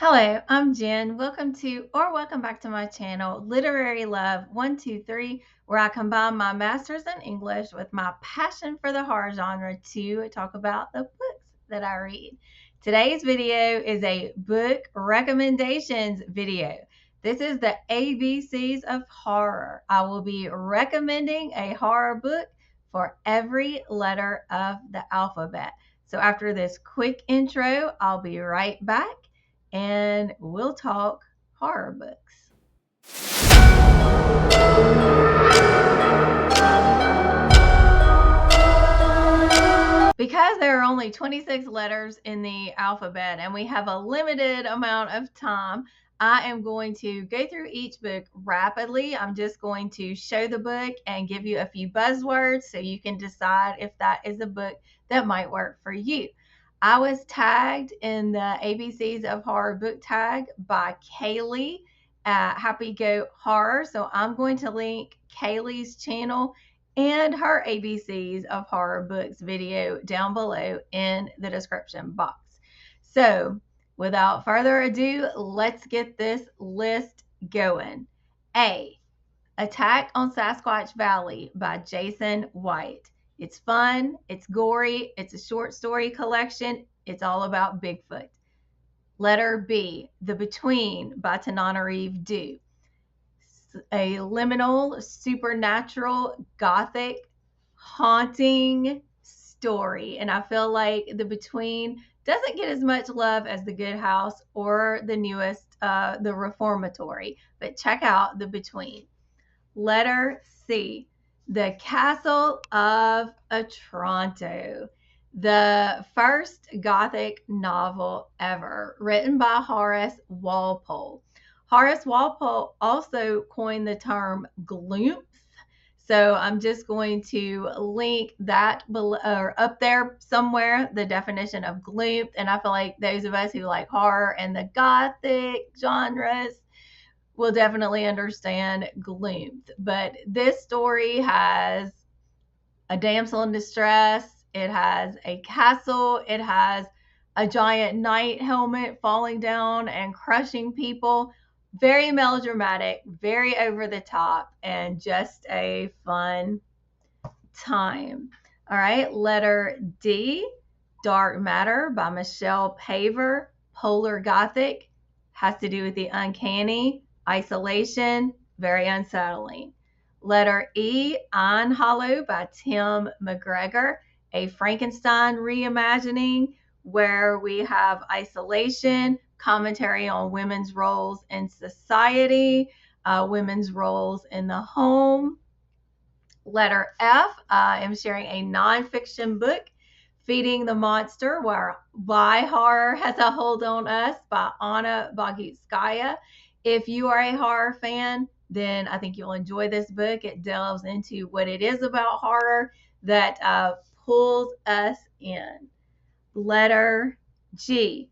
Hello, I'm Jen. Welcome back to my channel, Literary Love 123, where I combine my master's in English with my passion for the horror genre to talk about the books that I read. Today's video is a book recommendations video. This is the ABCs of horror. I will be recommending a horror book for every letter of the alphabet. So after this quick intro, I'll be right back and we'll talk horror books. Because there are only 26 letters in the alphabet and we have a limited amount of time, I am going to go through each book rapidly. I'm just going to show the book and give you a few buzzwords so you can decide if that is a book that might work for you. I was tagged in the ABCs of Horror book tag by Kaylee at Happy Goat Horror. So I'm going to link Kaylee's channel and her ABCs of Horror books video down below in the description box. So without further ado, let's get this list going. A, Attack on Sasquatch Valley by Jason White. It's fun, it's gory, it's a short story collection, it's all about Bigfoot. Letter B, The Between by Tananarive Due. A liminal, supernatural, gothic, haunting story. And I feel like The Between doesn't get as much love as The Good House or the newest, The Reformatory, but check out The Between. Letter C, The Castle of Otranto, the first Gothic novel ever, written by Horace Walpole. Horace Walpole also coined the term gloom. So I'm just going to link that below, or up there somewhere, the definition of gloom. And I feel like those of us who like horror and the Gothic genres will definitely understand gloom. But this story has a damsel in distress. It has a castle. It has a giant knight helmet falling down and crushing people. Very melodramatic, very over the top, and just a fun time. All right, letter D, Dark Matter by Michelle Paver. Polar Gothic, has to do with the uncanny, isolation, very unsettling. Letter E, Iron Hollow by Tim McGregor, a Frankenstein reimagining where we have isolation, commentary on women's roles in society, women's roles in the home. Letter F, I am sharing a nonfiction book, Feeding the Monster, Why Horror Has a Hold on Us by Anna Bogutskaya. If you are a horror fan, then I think you'll enjoy this book. It delves into what it is about horror that pulls us in. Letter G,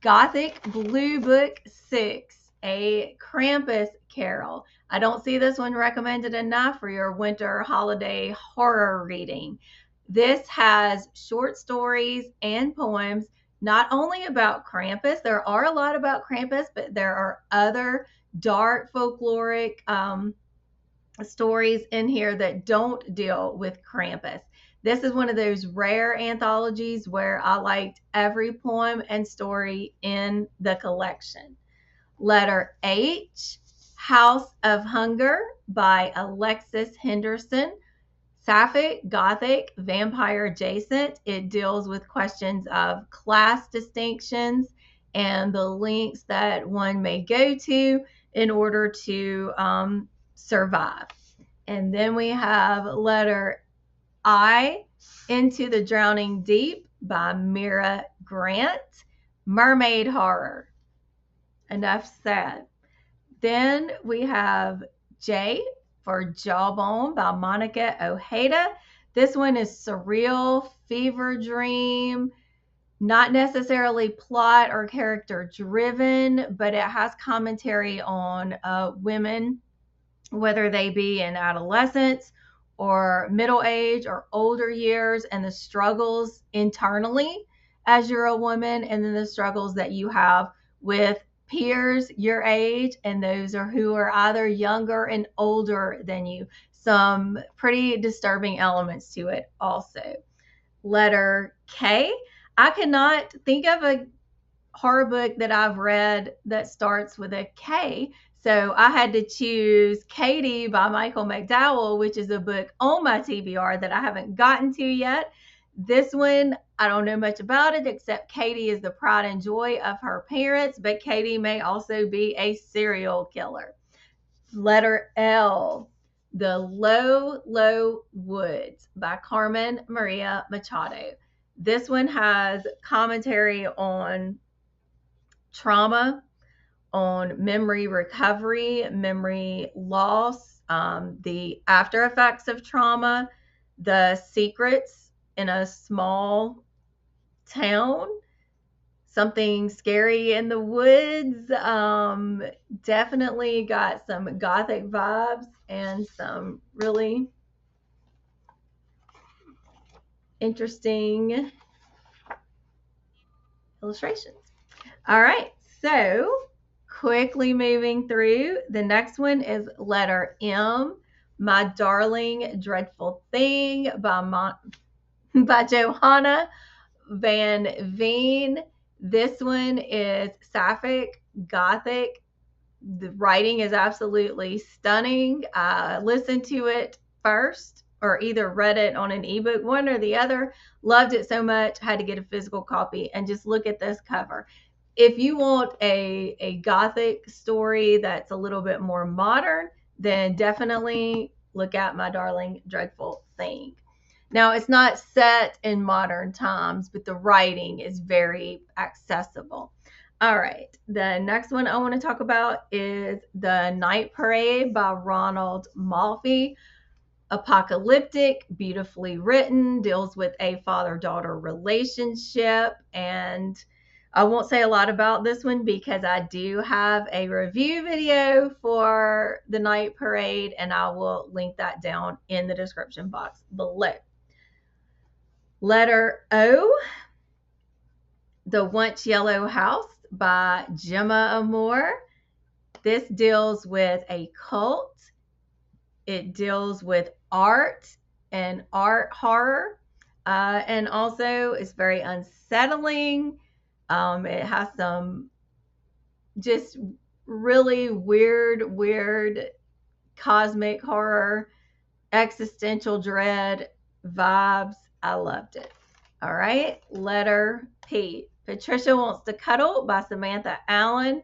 Gothic Blue Book 6, a Krampus Carol. I don't see this one recommended enough for your winter holiday horror reading. This has short stories and poems, not only about Krampus. There are a lot about Krampus, but there are other dark folkloric stories in here that don't deal with Krampus. This is one of those rare anthologies where I liked every poem and story in the collection. Letter H, House of Hunger by Alexis Henderson. Sapphic, Gothic, vampire adjacent. It deals with questions of class distinctions and the lengths that one may go to in order to survive. And then we have letter I, Into the Drowning Deep by Mira Grant. Mermaid horror. Enough said. Then we have J for Jawbone by Monica Ojeda. This one is surreal, fever dream, not necessarily plot or character driven, but it has commentary on women, whether they be in adolescence or middle age or older years, and the struggles internally as you're a woman, and then the struggles that you have with peers your age, and those are who are either younger and older than you. Some pretty disturbing elements to it also. Letter K. I cannot think of a horror book that I've read that starts with a K. So I had to choose Katie by Michael McDowell, which is a book on my TBR that I haven't gotten to yet. This one, I don't know much about it, except Katie is the pride and joy of her parents, but Katie may also be a serial killer. Letter L. The Low, Low Woods by Carmen Maria Machado. This one has commentary on trauma, on memory recovery, memory loss, the after effects of trauma, the secrets in a small town, something scary in the woods. Definitely got some gothic vibes and some really interesting illustrations. All right, so quickly moving through, the next one is letter M, My Darling Dreadful Thing by Johanna Van Veen. This one is sapphic, gothic. The writing is absolutely stunning. I listened to it first or either read it on an ebook, one or the other. Loved it so much, had to get a physical copy. And just look at this cover. If you want a gothic story that's a little bit more modern, then definitely look at My Darling Dreadful Thing. Now, it's not set in modern times, but the writing is very accessible. All right, the next one I want to talk about is The Night Parade by Ronald Malfi. Apocalyptic, beautifully written, deals with a father-daughter relationship, and I won't say a lot about this one because I do have a review video for The Night Parade, and I will link that down in the description box below. Letter O, The Once Yellow House by Gemma Amore. This deals with a cult. It deals with art and art horror, and also it's very unsettling. It has some just really weird cosmic horror, existential dread vibes. I loved it. All right, letter P. Patricia Wants to Cuddle by Samantha Allen.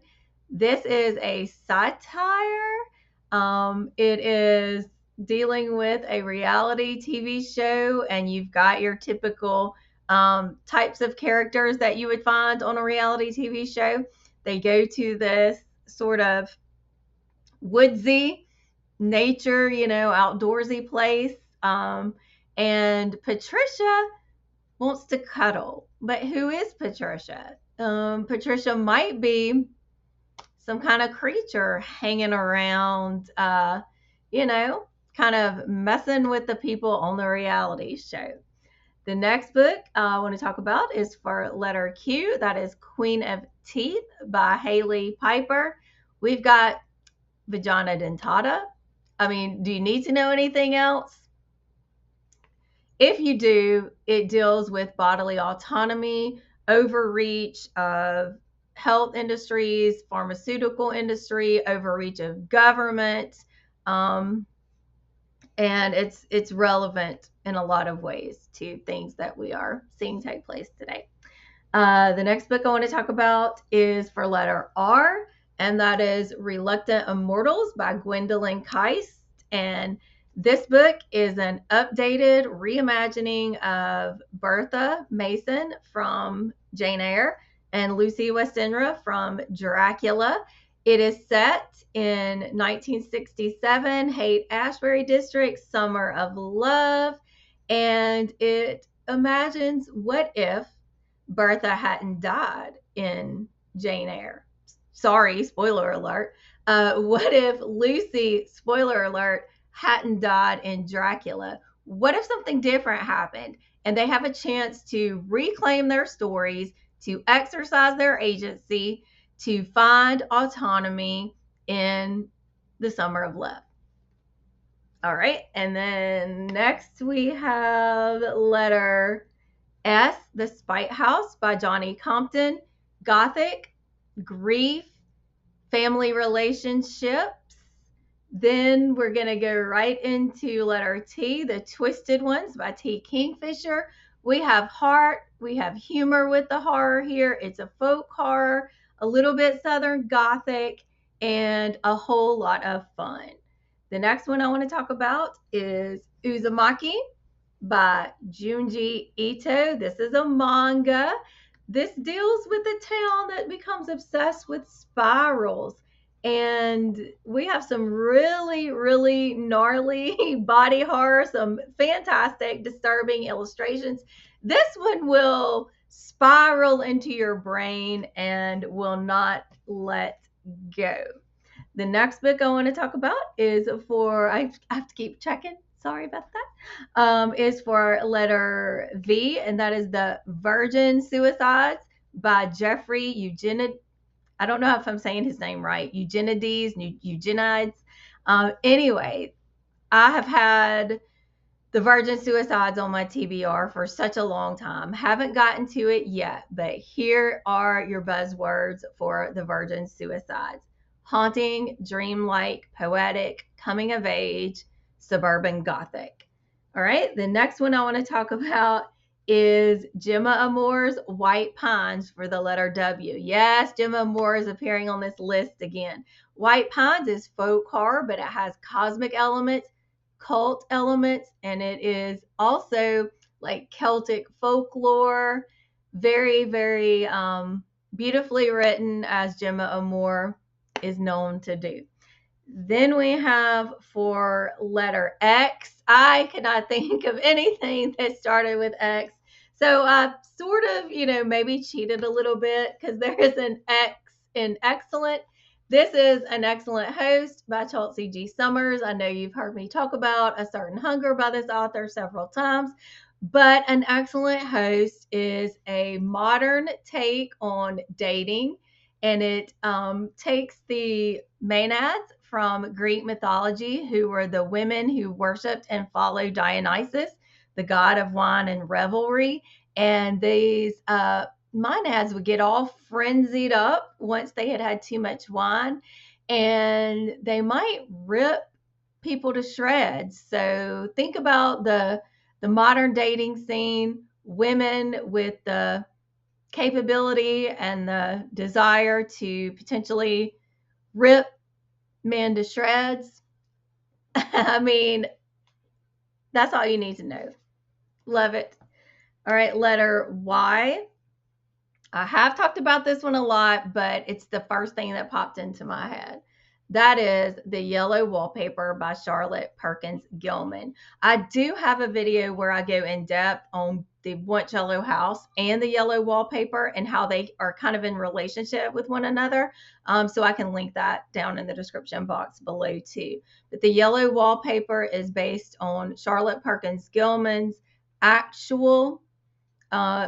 This is a satire. It is dealing with a reality TV show, and you've got your typical types of characters that you would find on a reality TV show. They go to this sort of woodsy nature, outdoorsy place. And Patricia wants to cuddle. But who is Patricia? Patricia might be some kind of creature hanging around, kind of messing with the people on the reality show. The next book I want to talk about is for letter Q. That is Queen of Teeth by Haley Piper. We've got Vagina Dentata. I mean, do you need to know anything else? If you do, it deals with bodily autonomy, overreach of health industries, pharmaceutical industry, overreach of government, and it's relevant in a lot of ways to things that we are seeing take place today. The next book I want to talk about is for letter R, and that is Reluctant Immortals by Gwendolyn Keist. And this book is an updated reimagining of Bertha Mason from Jane Eyre and Lucy Westenra from Dracula. It is set in 1967, Haight-Ashbury District, Summer of Love, and it imagines what if Bertha hadn't died in Jane Eyre. Sorry, spoiler alert. What if Lucy, spoiler alert, hadn't died in Dracula? What if something different happened and they have a chance to reclaim their stories, to exercise their agency, to find autonomy in the summer of love. All right, and then next we have letter S, The Spite House by Johnny Compton. Gothic, grief, family relationships. Then we're going to go right into letter T, The Twisted Ones by T. Kingfisher. We have heart, we have humor with the horror here. It's a folk horror, a little bit Southern Gothic, and a whole lot of fun. The next one I want to talk about is Uzumaki by Junji Ito. This is a manga. This deals with a town that becomes obsessed with spirals. And we have some really, really gnarly body horror, some fantastic, disturbing illustrations. This one will spiral into your brain and will not let go. The next book I want to talk about is for, I have to keep checking. Sorry about that. Is for letter V, and that is The Virgin Suicides by Jeffrey Eugenides. I don't know if I'm saying his name right. Eugenides. Anyway, I have had The Virgin Suicides on my TBR for such a long time. Haven't gotten to it yet, but here are your buzzwords for The Virgin Suicides: haunting, dreamlike, poetic, coming of age, suburban Gothic. All right, the next one I want to talk about is Gemma Amour's White Pines for the letter W. Yes, Gemma Amour is appearing on this list again. White Pines is folk horror, but it has cosmic elements, cult elements, and it is also like Celtic folklore. Very, very beautifully written, as Gemma Amour is known to do. Then we have for letter X. I cannot think of anything that started with X. So I sort of, maybe cheated a little bit because there is an X in excellent. This is An Excellent Host by Chelsea G. Summers. I know you've heard me talk about A Certain Hunger by this author several times, but An Excellent Host is a modern take on dating, and it takes the Maenads from Greek mythology, who were the women who worshipped and followed Dionysus, the god of wine and revelry. And these Maenads would get all frenzied up once they had had too much wine, and they might rip people to shreds. So think about the modern dating scene, women with the capability and the desire to potentially rip men to shreds. I mean, that's all you need to know. Love it. All right, letter Y. I have talked about this one a lot, but it's the first thing that popped into my head. That is The Yellow Wallpaper by Charlotte Perkins Gilman. I do have a video where I go in depth on the Once Yellow House and the Yellow Wallpaper and how they are kind of in relationship with one another. So I can link that down in the description box below too. But The Yellow Wallpaper is based on Charlotte Perkins Gilman's actual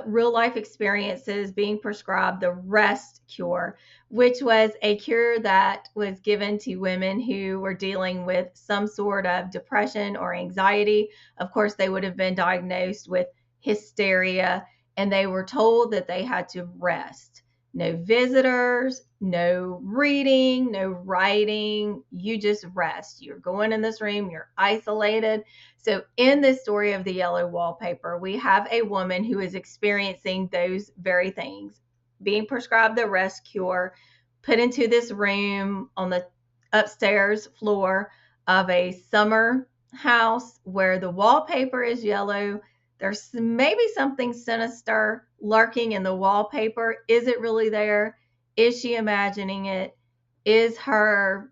real life experiences being prescribed the rest cure, which was a cure that was given to women who were dealing with some sort of depression or anxiety. Of course, they would have been diagnosed with hysteria, and they were told that they had to rest. No visitors, no reading, no writing. You just rest. You're going in this room, you're isolated. So in this story of The Yellow Wallpaper, we have a woman who is experiencing those very things, being prescribed the rest cure, put into this room on the upstairs floor of a summer house where the wallpaper is yellow. There's maybe something sinister lurking in the wallpaper. Is it really there? Is she imagining it? Is her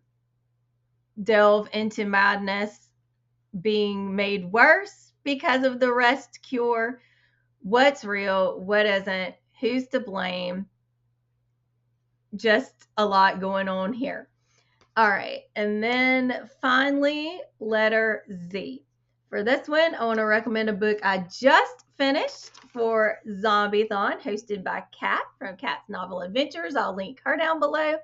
delve into madness being made worse because of the rest cure? What's real? What isn't? Who's to blame? Just a lot going on here. All right. And then finally, letter Z. For this one, I want to recommend a book I just finished for Zombiethon, hosted by Kat from Kat's Novel Adventures. I'll link her down below.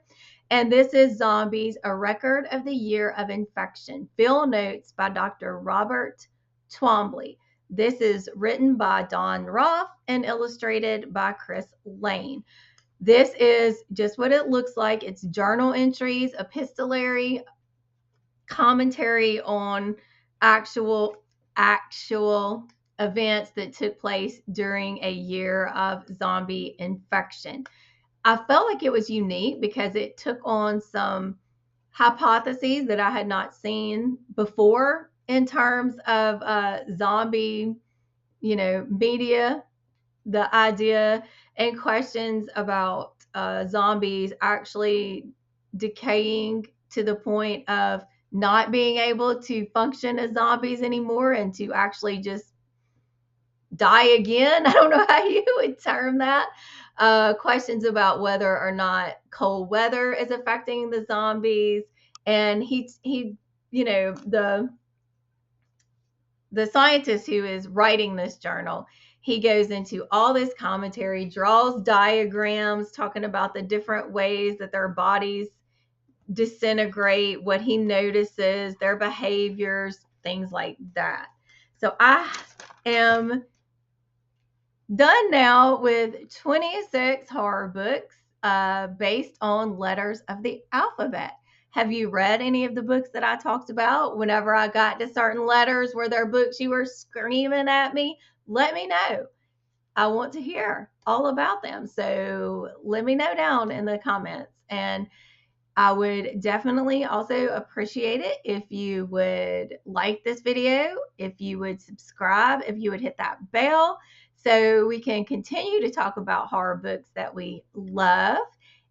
And this is Zombies, A Record of the Year of Infection. Field Notes by Dr. Robert Twombly. This is written by Don Roth and illustrated by Chris Lane. This is just what it looks like. It's journal entries, epistolary commentary on actual events that took place during a year of zombie infection. I felt like it was unique because it took on some hypotheses that I had not seen before in terms of zombie, media, the idea and questions about zombies actually decaying to the point of not being able to function as zombies anymore and to actually just die again. I don't know how you would term that. Questions about whether or not cold weather is affecting the zombies. And the scientist who is writing this journal, he goes into all this commentary, draws diagrams talking about the different ways that their bodies disintegrate, what he notices, their behaviors, things like that. So I am done now with 26 horror books based on letters of the alphabet. Have you read any of the books that I talked about? Whenever I got to certain letters, were there books you were screaming at me? Let me know. I want to hear all about them. So let me know down in the comments. And I would definitely also appreciate it if you would like this video, if you would subscribe, if you would hit that bell so we can continue to talk about horror books that we love.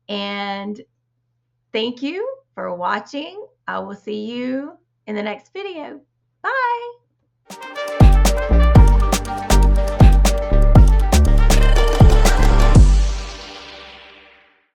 And thank you for watching. I will see you in the next video. Bye.